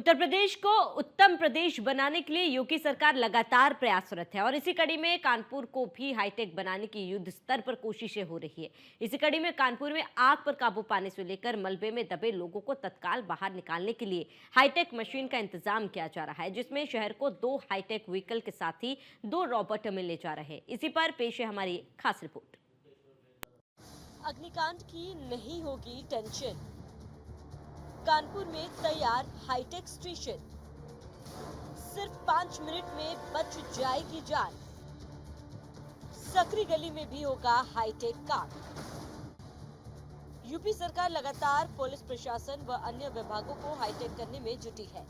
उत्तर प्रदेश को उत्तम प्रदेश बनाने के लिए योगी सरकार लगातार प्रयासरत है और इसी कड़ी में कानपुर को भी हाईटेक बनाने की युद्ध स्तर पर कोशिशें हो रही है। इसी कड़ी में कानपुर में आग पर काबू पाने से लेकर मलबे में दबे लोगों को तत्काल बाहर निकालने के लिए हाईटेक मशीन का इंतजाम किया जा रहा है, जिसमें शहर को 2 हाईटेक व्हीकल के साथ ही 2 रोबोट मिलने जा रहे हैं। इसी पर पेश है हमारी खास रिपोर्ट। अग्निकांड की नहीं होगी टेंशन, कानपुर में तैयार हाईटेक स्टेशन, सिर्फ 5 मिनट में बच जाएगी जान। सकरी गली में भी होगा हाईटेक काम। यूपी सरकार लगातार पुलिस प्रशासन व अन्य विभागों को हाईटेक करने में जुटी है।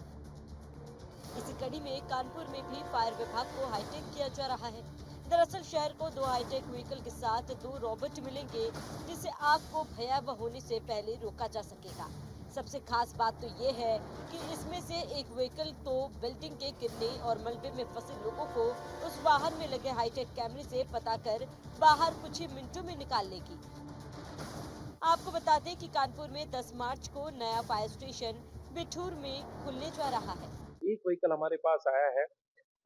इसी कड़ी में कानपुर में भी फायर विभाग को हाईटेक किया जा रहा है। दरअसल शहर को 2 हाईटेक व्हीकल के साथ 2 रोबोट मिलेंगे, जिससे आग को भयावह होने से पहले रोका जा सकेगा। सबसे खास बात तो ये है कि इसमें से एक व्हीकल तो बिल्डिंग के गिरने और मलबे में फंसे लोगों को उस वाहन में लगे हाईटेक कैमरे से पता कर बाहर कुछ ही मिनटों में निकाल लेगी। आपको बता दें कि कानपुर में 10 मार्च को नया फायर स्टेशन बिठूर में खुलने जा रहा है। एक व्हीकल हमारे पास आया है,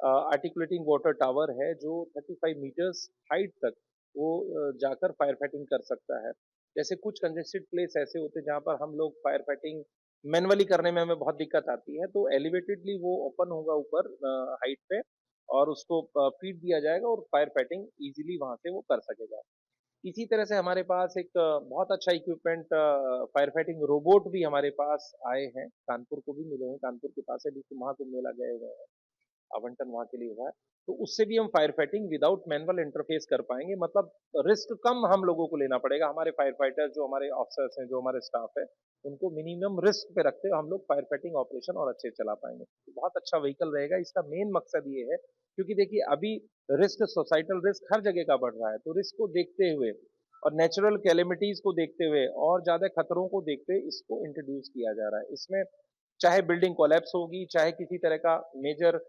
आर्टिकुलेटिंग वाटर टावर है जो 35 मीटर्स हाइट तक वो जाकर फायर फाइटिंग कर सकता है। जैसे कुछ कंजेस्टेड प्लेस ऐसे होते हैं जहाँ पर हम लोग फायर फाइटिंग मैनुअली करने में हमें बहुत दिक्कत आती है, तो एलिवेटेडली वो ओपन होगा ऊपर हाइट पे और उसको फीड दिया जाएगा और फायर फाइटिंग इजीली वहाँ से वो कर सकेगा। इसी तरह से हमारे पास एक बहुत अच्छा इक्विपमेंट फायर फाइटिंग रोबोट भी हमारे पास आए हैं, कानपुर को भी मिले हैं। कानपुर के पास है, जिसको महाकुंभ मेला गए हुए हैं, आवंटन वहाँ के लिए हुआ है, तो उससे भी हम fire fighting without manual interface कर पाएंगे। मतलब रिस्क कम हम लोगों को लेना पड़ेगा। हमारे फायर फाइटर्स, जो हमारे ऑफिसर्स हैं, जो हमारे स्टाफ है, उनको मिनिमम रिस्क पे रखते हुए हम लोग फायर फाइटिंग ऑपरेशन और अच्छे चला पाएंगे। तो बहुत अच्छा व्हीकल रहेगा। इसका मेन मकसद ये है, क्योंकि देखिए अभी रिस्क, सोसाइटल रिस्क हर जगह का बढ़ रहा है, तो रिस्क को देखते हुए और नेचुरल कैलेमिटीज को देखते हुए और ज्यादा खतरों को देखते हुए इसको इंट्रोड्यूस किया जा रहा है। इसमें चाहे बिल्डिंग कोलैप्स होगी, चाहे किसी तरह का मेजर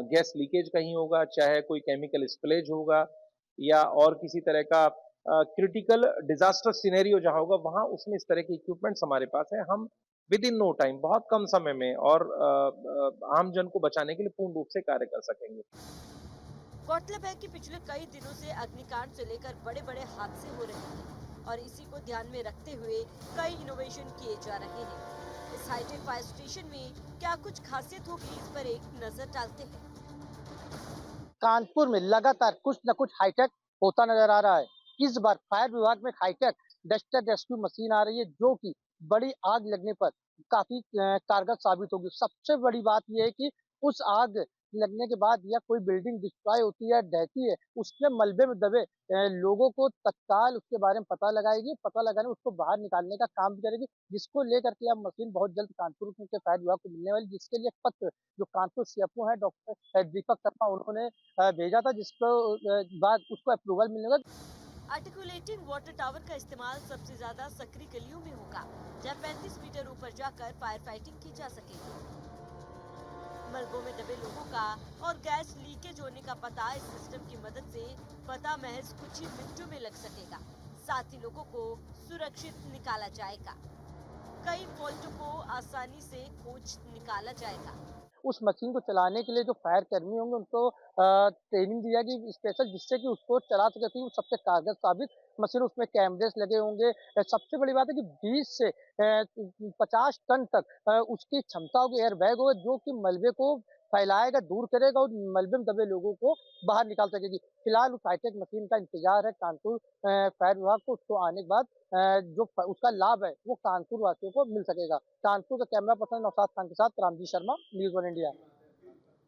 गैस लीकेज कहीं होगा, चाहे कोई केमिकल स्पिलेज होगा, या और किसी तरह का क्रिटिकल डिजास्टर सिनेरियो जहां होगा, वहां उसमें इस तरह के इक्विपमेंट्स हमारे पास है। हम विद इन नो टाइम, बहुत कम समय में और आम जन को बचाने के लिए पूर्ण रूप से कार्य कर सकेंगे। गौरतलब है कि पिछले कई दिनों से अग्निकांड से लेकर बड़े बड़े हादसे हो रहे हैं और इसी को ध्यान में रखते हुए कई इनोवेशन किए जा रहे हैं। इस हाईटेक फायर स्टेशन में क्या कुछ खासियत होगी, इस पर एक नजर डालते हैं। कानपुर में लगातार कुछ न कुछ हाईटेक होता नजर आ रहा है। इस बार फायर विभाग में हाईटेक डस्टर रेस्क्यू मशीन आ रही है, जो कि बड़ी आग लगने पर काफी कारगर साबित होगी। सबसे बड़ी बात यह है कि उस आग लगने के बाद या कोई बिल्डिंग डिस्ट्रॉय होती है, ढहती है, उसके मलबे में दबे लोगों को तत्काल उसके बारे में पता लगाएगी, पता लगाने उसको बाहर निकालने का काम भी करेगी, जिसको लेकर के अब मशीन बहुत जल्द कानपुर के फायर विभाग को मिलने वाली, जिसके लिए पत्र जो कानपुर सीएफओ है डॉक्टर दीपक शर्मा, उन्होंने भेजा था, जिसको बाद उसको अप्रूवल मिलने का। आर्टिकुलेटिंग वाटर टावर का इस्तेमाल सबसे ज्यादा सकरी गलियों में होगा, जहाँ 35 मीटर ऊपर जाकर फायर फाइटिंग की जा सकेगी। मलबों में दबे लोगों का और गैस लीकेज होने का पता इस सिस्टम की मदद से पता महज कुछ ही मिनटों में लग सकेगा। साथ ही लोगों को सुरक्षित निकाला जाएगा। कई फॉल्टों को आसानी से खोज निकाला जाएगा। उस मशीन को चलाने के लिए जो फायर कर्मी होंगे, उनको ट्रेनिंग दी जाएगी स्पेशल, जिससे कि उसको चला सके। तो सबसे कारगर साबित मशीन, उसमें कैमरेस लगे होंगे। सबसे बड़ी बात है कि 20 से 50 टन तक उसकी क्षमता होगी, एयर बैग होगा, जो कि मलबे को फैलाएगा, दूर करेगा और मलबे में दबे लोगों को बाहर निकाल सकेगी। फिलहाल उस हाईटेक मशीन का इंतजार है कानपुर फायर विभाग को। उसको आने के बाद जो उसका लाभ है वो कानपुर वासियों को मिल सकेगा। कानपुर का कैमरा पर्सन नौशाद खान के साथ रामजी शर्मा, न्यूज़ 1 इंडिया।